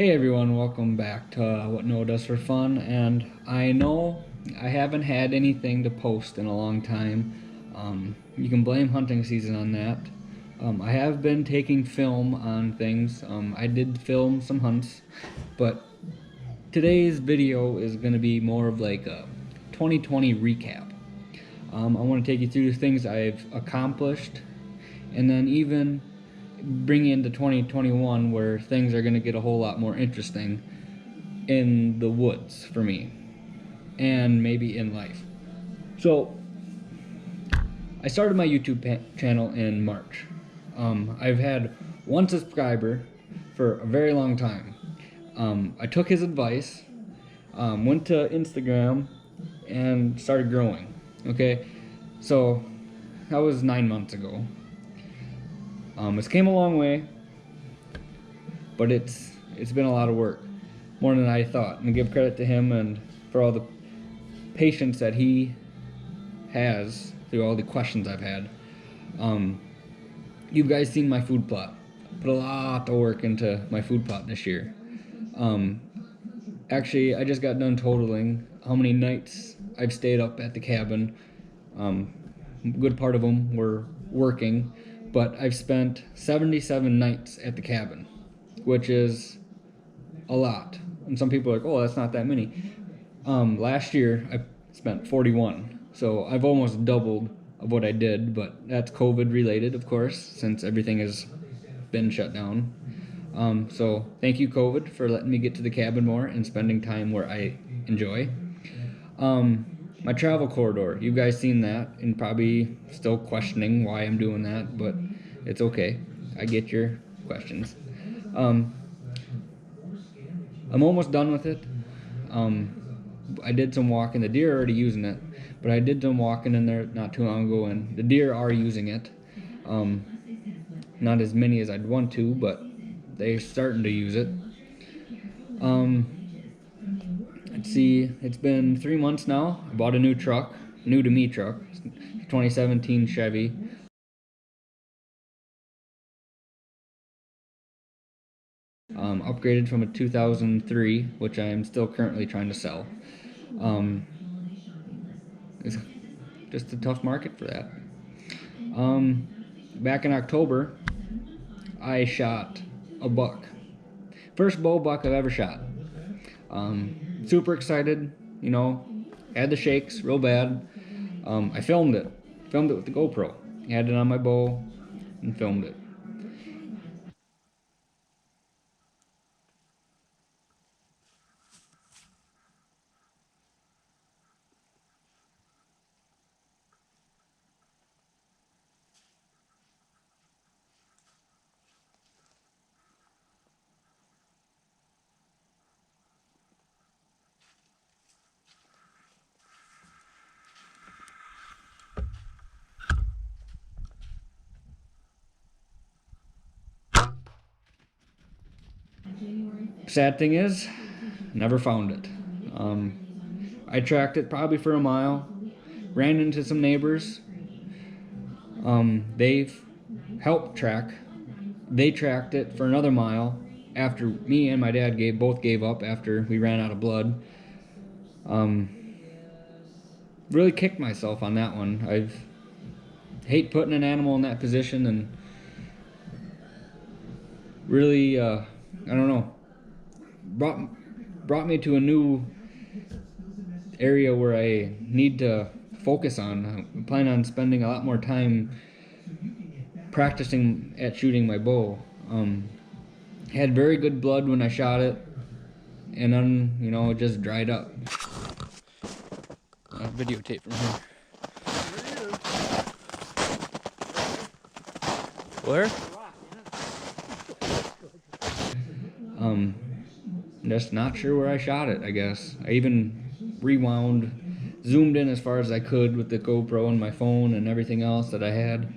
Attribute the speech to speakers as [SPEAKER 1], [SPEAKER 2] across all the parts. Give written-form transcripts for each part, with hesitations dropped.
[SPEAKER 1] Hey everyone, welcome back to What Noah Does for Fun. And I know I haven't had anything to post in a long time. You can blame hunting season on that. I have been taking film on things. I did film some hunts, but today's video is going to be more of like a 2020 recap. I want to take you through the things I've accomplished, and then even bring into 2021 where things are going to get a whole lot more interesting in the woods for me and maybe in life. So I started my YouTube channel in March. I've had one subscriber for a very long time. I took his advice, went to Instagram and started growing. Okay, so that was 9 months ago. It's came a long way, but it's been a lot of work, more than I thought. And give credit to him and for all the patience that he has through all the questions I've had. You guys seen my food plot. Put a lot of work into my food plot this year. Actually, I just got done totaling how many nights I've stayed up at the cabin. A good part of them were working, but I've spent 77 nights at the cabin, which is a lot. And some people are like, oh, that's not that many. Last year I spent 41, so I've almost doubled of what I did, but that's COVID related, of course, since everything has been shut down. So thank you, COVID, for letting me get to the cabin more and spending time where I enjoy. My travel corridor, you guys seen that and probably still questioning why I'm doing that, but it's okay. I get your questions. I'm almost done with it. I did some walking. The deer are already using it, but I did some walking in there not too long ago, and the deer are using it. Not as many as I'd want to, but they're starting to use it. Let's see, it's been 3 months now. I bought a new truck, new to me truck, 2017 Chevy. Upgraded from a 2003, which I am still currently trying to sell. It's just a tough market for that. Back in October, I shot a buck. First bow buck I've ever shot. Super excited, you know, had the shakes real bad. I filmed it with the GoPro. Had it on my bow and filmed it. Sad thing is, never found it. I tracked it probably for a mile, ran into some neighbors. They've helped track. They tracked it for another mile after me and my dad both gave up after we ran out of blood. Really kicked myself on that one. Hate putting an animal in that position, and really, I don't know, brought me to a new area where I need to focus on. I plan on spending a lot more time practicing at shooting my bow. Had very good blood when I shot it, and then, you know, it just dried up. Videotape from here. Where? Just not sure where I shot it, I guess. I even rewound, zoomed in as far as I could with the GoPro and my phone and everything else that I had,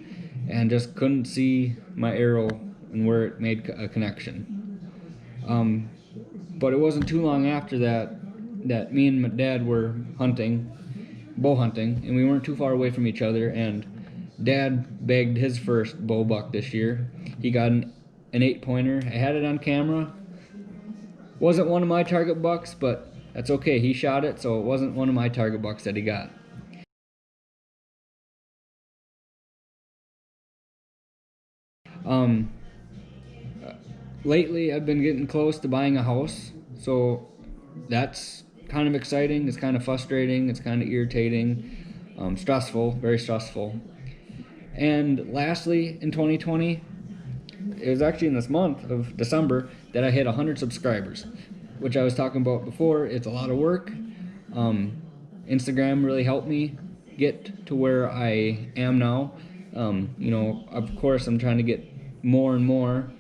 [SPEAKER 1] and just couldn't see my arrow and where it made a connection. But it wasn't too long after that that me and my dad were hunting, bow hunting, and we weren't too far away from each other, and Dad bagged his first bow buck this year. He got an 8-pointer. I had it on camera. Wasn't one of my target bucks, but that's okay. He shot it, so it wasn't one of my target bucks that he got. Lately I've been getting close to buying a house, so that's kind of exciting. It's kind of frustrating. It's kind of irritating, stressful, very stressful. And lastly, in 2020, it was actually in this month of December that I hit 100 subscribers, which I was talking about before. It's a lot of work. Instagram really helped me get to where I am now. You know, of course, I'm trying to get more and more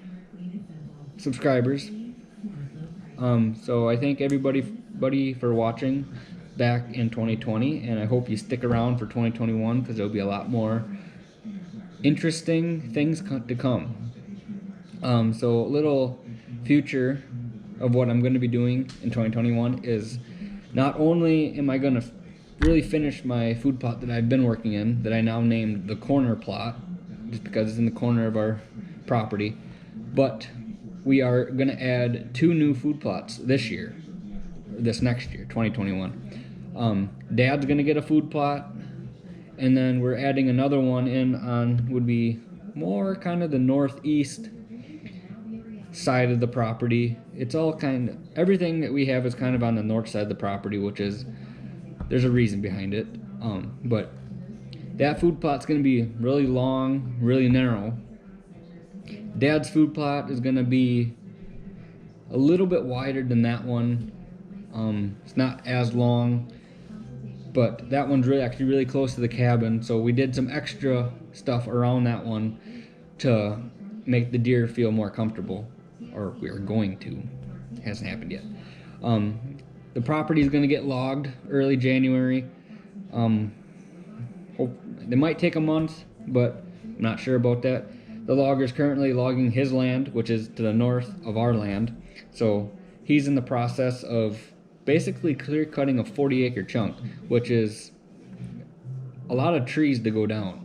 [SPEAKER 1] subscribers. So I thank everybody for watching back in 2020, and I hope you stick around for 2021 because there'll be a lot more interesting things to come. So a little future of what I'm going to be doing in 2021 is not only am I going to really finish my food plot that I've been working in, that I now named the corner plot, just because it's in the corner of our property, but we are going to add 2 new food plots this year, this next year, 2021. Dad's going to get a food plot, and then we're adding another one in on, would be more kind of the northeast side of the property. It's all kind of, everything that we have is kind of on the north side of the property, which is, there's a reason behind it. But that food plot's going to be really long, really narrow. Dad's food plot is going to be a little bit wider than that one. It's not as long, but that one's actually really close to the cabin, so we did some extra stuff around that one to make the deer feel more comfortable, or we are going to. It hasn't happened yet. The property is going to get logged early January. They might take a month, but I'm not sure about that. The logger is currently logging his land, which is to the north of our land. So he's in the process of basically clear cutting a 40-acre chunk, which is a lot of trees to go down.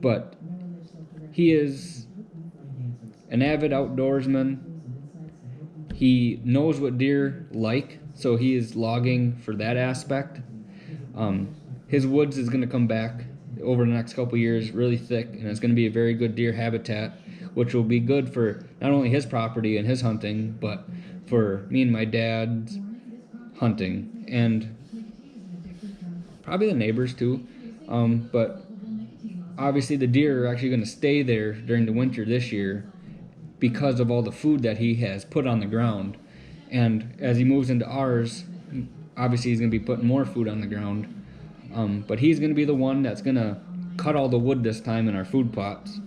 [SPEAKER 1] But he is an avid outdoorsman. He knows what deer like, so he is logging for that aspect. His woods is going to come back over the next couple years really thick, and it's going to be a very good deer habitat, which will be good for not only his property and his hunting, but for me and my dad's hunting, and probably the neighbors too. But obviously the deer are actually going to stay there during the winter this year because of all the food that he has put on the ground. And as he moves into ours, obviously he's going to be putting more food on the ground. But he's going to be the one that's going to cut all the wood this time in our food plots,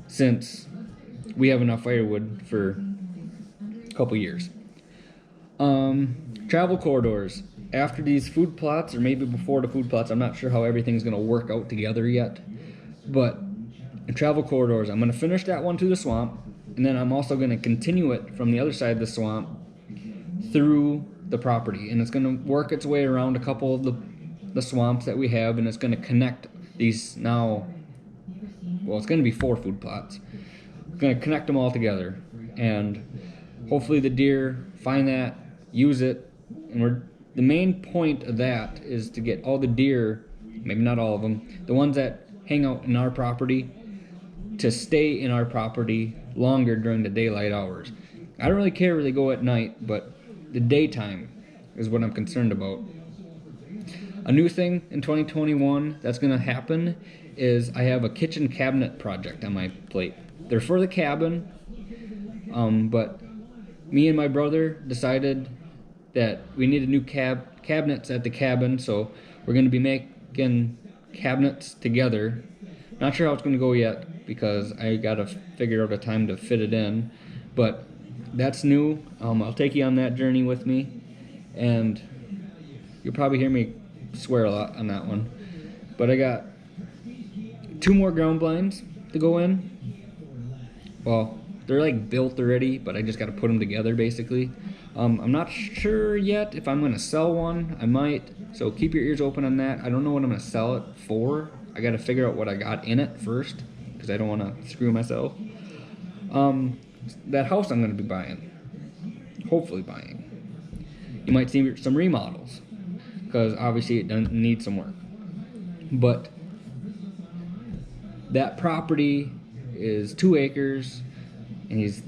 [SPEAKER 1] since we have enough firewood for a couple years. Travel corridors. After these food plots, or maybe before the food plots, I'm not sure how everything's going to work out together yet. But in travel corridors, I'm going to finish that one to the swamp, and then I'm also going to continue it from the other side of the swamp through the property, and it's going to work its way around a couple of the swamps that we have, and it's going to connect these now. Well, it's going to be 4 food plots. It's going to connect them all together, and hopefully the deer find that, use it, and the main point of that is to get all the deer, maybe not all of them, the ones that hang out in our property, to stay in our property longer during the daylight hours. I don't really care where they go at night, but the daytime is what I'm concerned about. A new thing in 2021 that's going to happen is I have a kitchen cabinet project on my plate. They're for the cabin, but me and my brother decided that we needed new cabinets at the cabin, so we're going to be making cabinets together. Not sure how it's going to go yet, because I got to figure out a time to fit it in, but that's new. I'll take you on that journey with me, and you'll probably hear me swear a lot on that one. But I got 2 more ground blinds to go in. Well, they're like built already, but I just got to put them together basically. I'm not sure yet if I'm gonna sell one. I might, so keep your ears open on that. I don't know what I'm gonna sell it for. I gotta figure out what I got in it first, because I don't wanna screw myself. That house I'm gonna be buying, hopefully buying, you might see some remodels, because obviously it doesn't need some work. But that property is 2 acres, and he's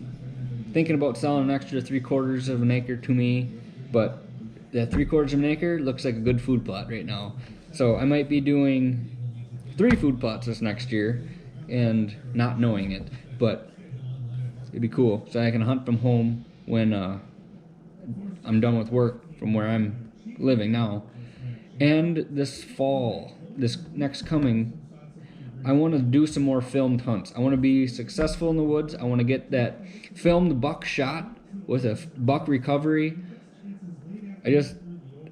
[SPEAKER 1] thinking about selling an extra 3/4 of an acre to me, but that 3/4 of an acre looks like a good food plot right now. So I might be doing 3 food plots this next year and not knowing it, but it'd be cool. So I can hunt from home when I'm done with work from where I'm living now. And this fall, this next coming, I want to do some more filmed hunts. I want to be successful in the woods. I want to get that filmed buck shot with a buck recovery. I've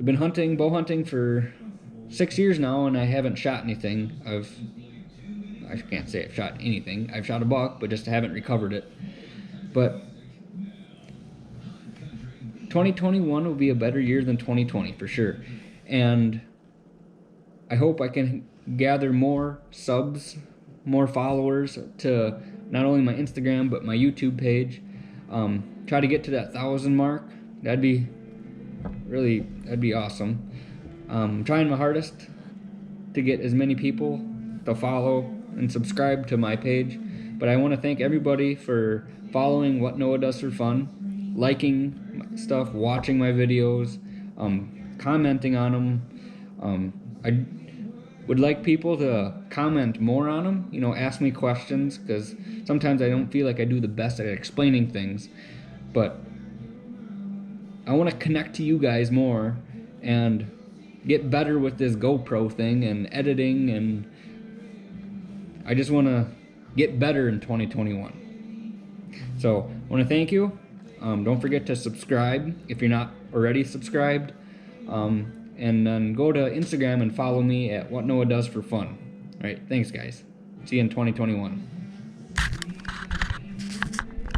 [SPEAKER 1] been hunting, bow hunting for 6 years now, and I haven't shot anything. I can't say I've shot anything. I've shot a buck, but just haven't recovered it. But 2021 will be a better year than 2020 for sure. And I hope I can gather more subs, more followers to not only my Instagram but my YouTube page. Try to get to that 1,000 mark. That'd be awesome. I'm trying my hardest to get as many people to follow and subscribe to my page. But I want to thank everybody for following What Noah Does for Fun, liking my stuff, watching my videos, commenting on them. I would like people to comment more on them, ask me questions, because sometimes I don't feel like I do the best at explaining things. But I want to connect to you guys more and get better with this GoPro thing and editing, and I just want to get better in 2021. So I want to thank you. Don't forget to subscribe if you're not already subscribed. And then go to Instagram and follow me at What Noah Does for Fun. All right, thanks guys. See you in 2021.